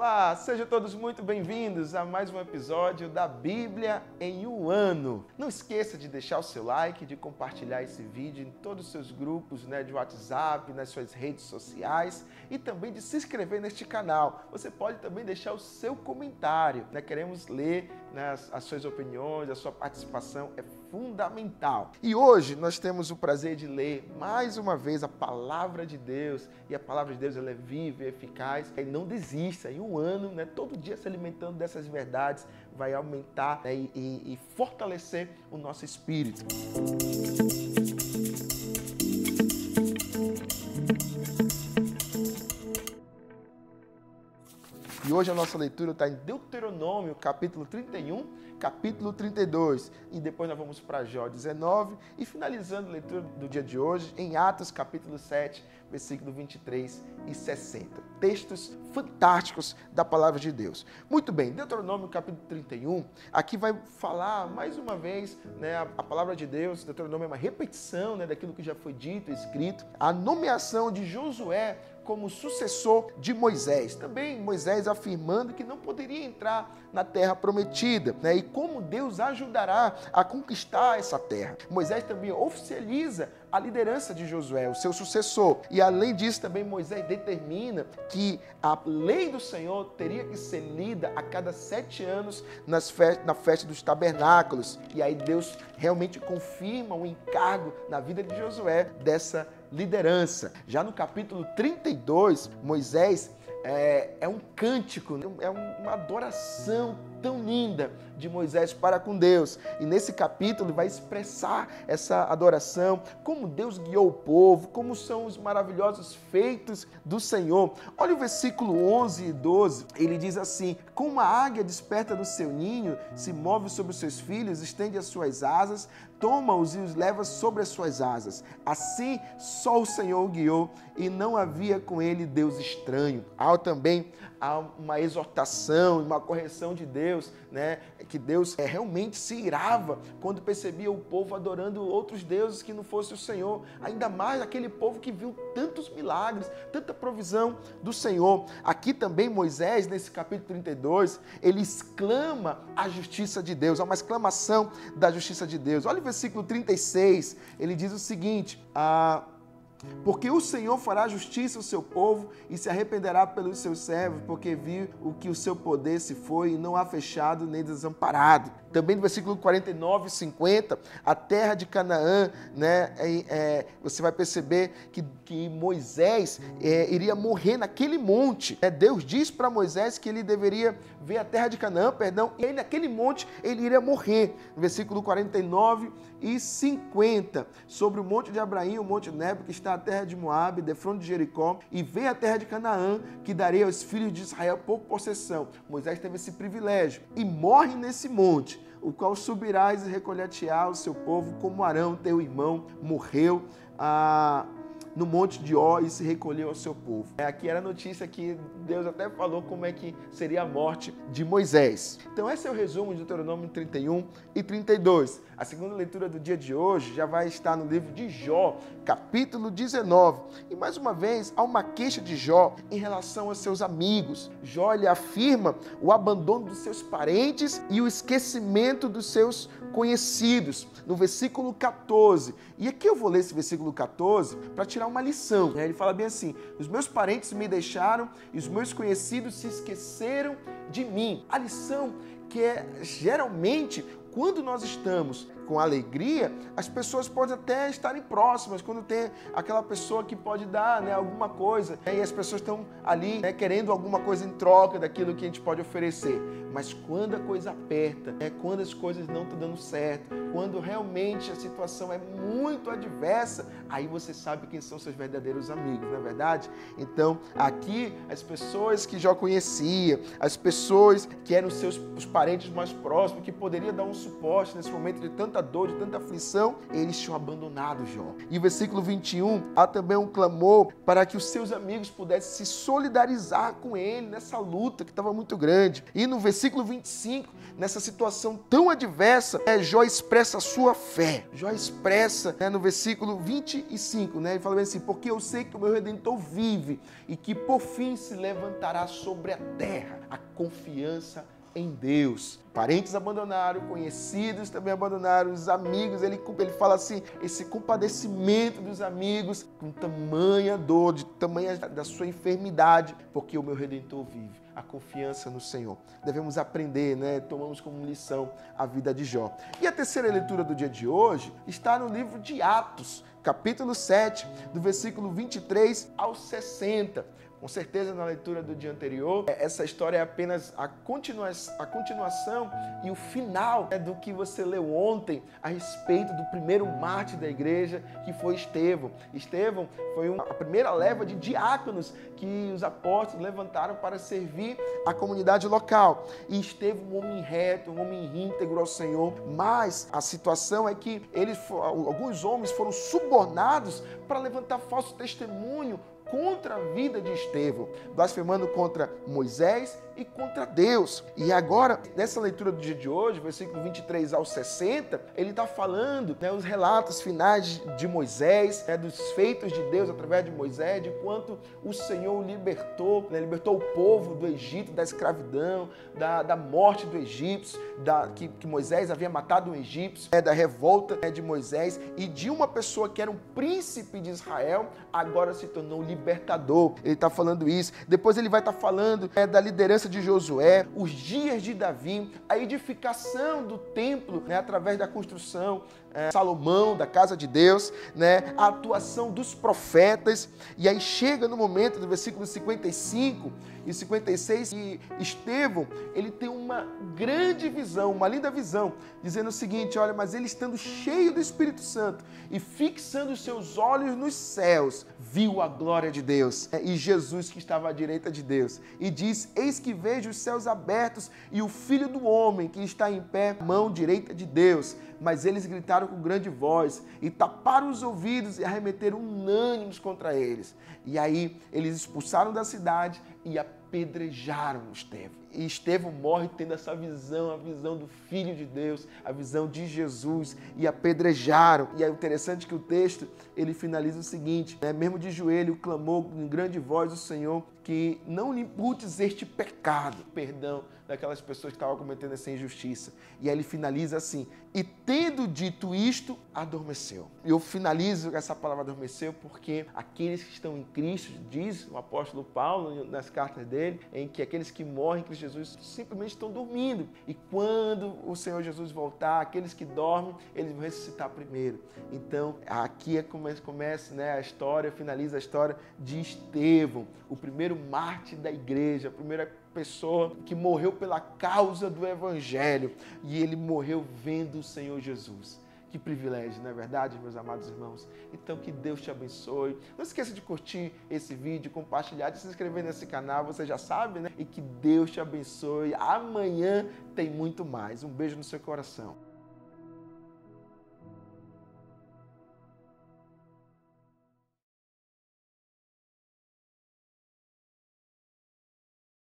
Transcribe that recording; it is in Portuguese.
Olá, sejam todos muito bem-vindos a mais um episódio da Bíblia em um ano. Não esqueça de deixar o seu like, de compartilhar esse vídeo em todos os seus grupos, de WhatsApp, nas suas redes sociais e também de se inscrever neste canal. Você pode também deixar o seu comentário, Queremos ler as suas opiniões, a sua participação é fundamental. E hoje nós temos o prazer de ler mais uma vez a Palavra de Deus, e a Palavra de Deus ela é viva e eficaz. E não desista, em um ano, todo dia se alimentando dessas verdades, vai aumentar e fortalecer o nosso espírito. E hoje a nossa leitura está em Deuteronômio, capítulo 31, capítulo 32. E depois nós vamos para Jó 19 e finalizando a leitura do dia de hoje em Atos, capítulo 7, versículo 23 e 60. Textos fantásticos da palavra de Deus. Muito bem, Deuteronômio, capítulo 31, aqui vai falar mais uma vez a palavra de Deus. Deuteronômio é uma repetição daquilo que já foi dito e escrito. A nomeação de Josué como sucessor de Moisés. Também Moisés afirmando que não poderia entrar na terra prometida, e como Deus ajudará a conquistar essa terra. Moisés também oficializa a liderança de Josué, o seu sucessor. E além disso, também Moisés determina que a lei do Senhor teria que ser lida a cada 7 anos na festa dos tabernáculos. E aí Deus realmente confirma o encargo na vida de Josué dessa liderança. Já no capítulo 32, Moisés é um cântico, é uma adoração tão linda de Moisés para com Deus. E nesse capítulo vai expressar essa adoração, como Deus guiou o povo, como são os maravilhosos feitos do Senhor. Olha o versículo 11 e 12, ele diz assim: como a águia desperta do seu ninho, se move sobre os seus filhos, estende as suas asas, toma-os e os leva sobre as suas asas. Assim só o Senhor o guiou e não havia com ele Deus estranho. Há também uma exortação, uma correção de Deus, que Deus realmente se irava quando percebia o povo adorando outros deuses que não fosse o Senhor. Ainda mais aquele povo que viu tantos milagres, tanta provisão do Senhor. Aqui também Moisés, nesse capítulo 32, ele exclama a justiça de Deus, há uma exclamação da justiça de Deus. Olha o versículo 36, ele diz o seguinte: porque o Senhor fará justiça ao seu povo e se arrependerá pelos seus servos, porque viu o que o seu poder se foi e não há fechado nem desamparado. Também no versículo 49 e 50, a terra de Canaã, você vai perceber que Moisés iria morrer naquele monte. Deus diz para Moisés que ele deveria ver a terra de Canaã, e aí naquele monte ele iria morrer. No versículo 49 e 50, sobre o monte de Abraim, o monte Nebo, que está a terra de Moabe, defronte de Jericó, e vê a terra de Canaã, que darei aos filhos de Israel por possessão. Moisés teve esse privilégio e morre nesse monte, o qual subirás e recolher-te-á o seu povo, como Arão, teu irmão, morreu no monte de Ó e se recolheu ao seu povo. Aqui era a notícia que Deus até falou como é que seria a morte de Moisés. Então esse é o resumo de Deuteronômio 31 e 32. A segunda leitura do dia de hoje já vai estar no livro de Jó, capítulo 19. E mais uma vez, há uma queixa de Jó em relação aos seus amigos. Jó ele afirma o abandono dos seus parentes e o esquecimento dos seus conhecidos, no versículo 14. E aqui eu vou ler esse versículo 14 para tirar uma lição. Ele fala bem assim: os meus parentes me deixaram e os meus conhecidos se esqueceram de mim. A lição que é geralmente quando nós estamos com alegria, as pessoas podem até estarem próximas, quando tem aquela pessoa que pode dar alguma coisa, e as pessoas estão ali querendo alguma coisa em troca daquilo que a gente pode oferecer. Mas quando a coisa aperta, quando as coisas não estão dando certo, quando realmente a situação é muito adversa, aí você sabe quem são seus verdadeiros amigos, não é verdade? Então, aqui, as pessoas que já conhecia, as pessoas que eram os parentes mais próximos, que poderia dar um suporte nesse momento de tanta dor, de tanta aflição, eles tinham abandonado Jó. E o versículo 21, há também um clamor para que os seus amigos pudessem se solidarizar com ele nessa luta que estava muito grande. E no versículo 25, nessa situação tão adversa, Jó expressa a sua fé. Jó expressa, no versículo 25, ele fala bem assim: porque eu sei que o meu Redentor vive e que por fim se levantará sobre a terra. A confiança em Deus. Parentes abandonaram, conhecidos também abandonaram, os amigos, ele fala assim, esse compadecimento dos amigos, com tamanha dor, de tamanha da sua enfermidade, porque o meu Redentor vive. A confiança no Senhor. Devemos aprender, tomamos como lição a vida de Jó. E a terceira leitura do dia de hoje está no livro de Atos, capítulo 7, do versículo 23 ao 60. Com certeza, na leitura do dia anterior, essa história é apenas a continuação e o final do que você leu ontem a respeito do primeiro mártir da igreja, que foi Estevão. Estevão foi a primeira leva de diáconos que os apóstolos levantaram para servir a comunidade local. E Estevão, um homem reto, um homem íntegro ao Senhor. Mas a situação é que alguns homens foram subornados para levantar falso testemunho contra a vida de Estevão, blasfemando contra Moisés e contra Deus. E agora, nessa leitura do dia de hoje, versículo 23 ao 60, ele está falando os relatos finais de Moisés, dos feitos de Deus através de Moisés, de quanto o Senhor libertou o povo do Egito, da escravidão, da morte do egípcio, que Moisés havia matado um egípcio, da revolta de Moisés, e de uma pessoa que era um príncipe de Israel, agora se tornou libertador. Ele está falando isso. Depois ele vai estar falando da liderança de Josué, os dias de Davi, a edificação do templo, através da construção Salomão, da casa de Deus, a atuação dos profetas. E aí chega no momento do versículo 55 e 56 e Estevão, ele tem uma grande visão, uma linda visão, dizendo o seguinte: olha, mas ele estando cheio do Espírito Santo e fixando os seus olhos nos céus, viu a glória de Deus e Jesus que estava à direita de Deus, e diz: eis que vejo os céus abertos e o Filho do Homem que está em pé, mão direita de Deus. Mas eles gritaram com grande voz e taparam os ouvidos e arremeteram unânimes contra eles. E aí eles expulsaram da cidade e apedrejaram Estevão. E Estevão morre tendo essa visão, a visão do Filho de Deus, a visão de Jesus, e apedrejaram. E é interessante que o texto, ele finaliza o seguinte, mesmo de joelho, clamou em grande voz o Senhor, que não lhe imputes este pecado, perdão daquelas pessoas que estavam cometendo essa injustiça. E aí ele finaliza assim: e tendo dito isto, adormeceu. Eu finalizo essa palavra adormeceu porque aqueles que estão em Cristo, diz o apóstolo Paulo nas cartas dele, em que aqueles que morrem em Cristo Jesus simplesmente estão dormindo. E quando o Senhor Jesus voltar, aqueles que dormem, eles vão ressuscitar primeiro. Então, aqui começa a história, finaliza a história de Estevão, o primeiro mártir da igreja, a primeira pessoa que morreu pela causa do Evangelho, e ele morreu vendo o Senhor Jesus. Que privilégio, não é verdade, meus amados irmãos? Então, que Deus te abençoe. Não esqueça de curtir esse vídeo, compartilhar, de se inscrever nesse canal, você já sabe, E que Deus te abençoe. Amanhã tem muito mais. Um beijo no seu coração.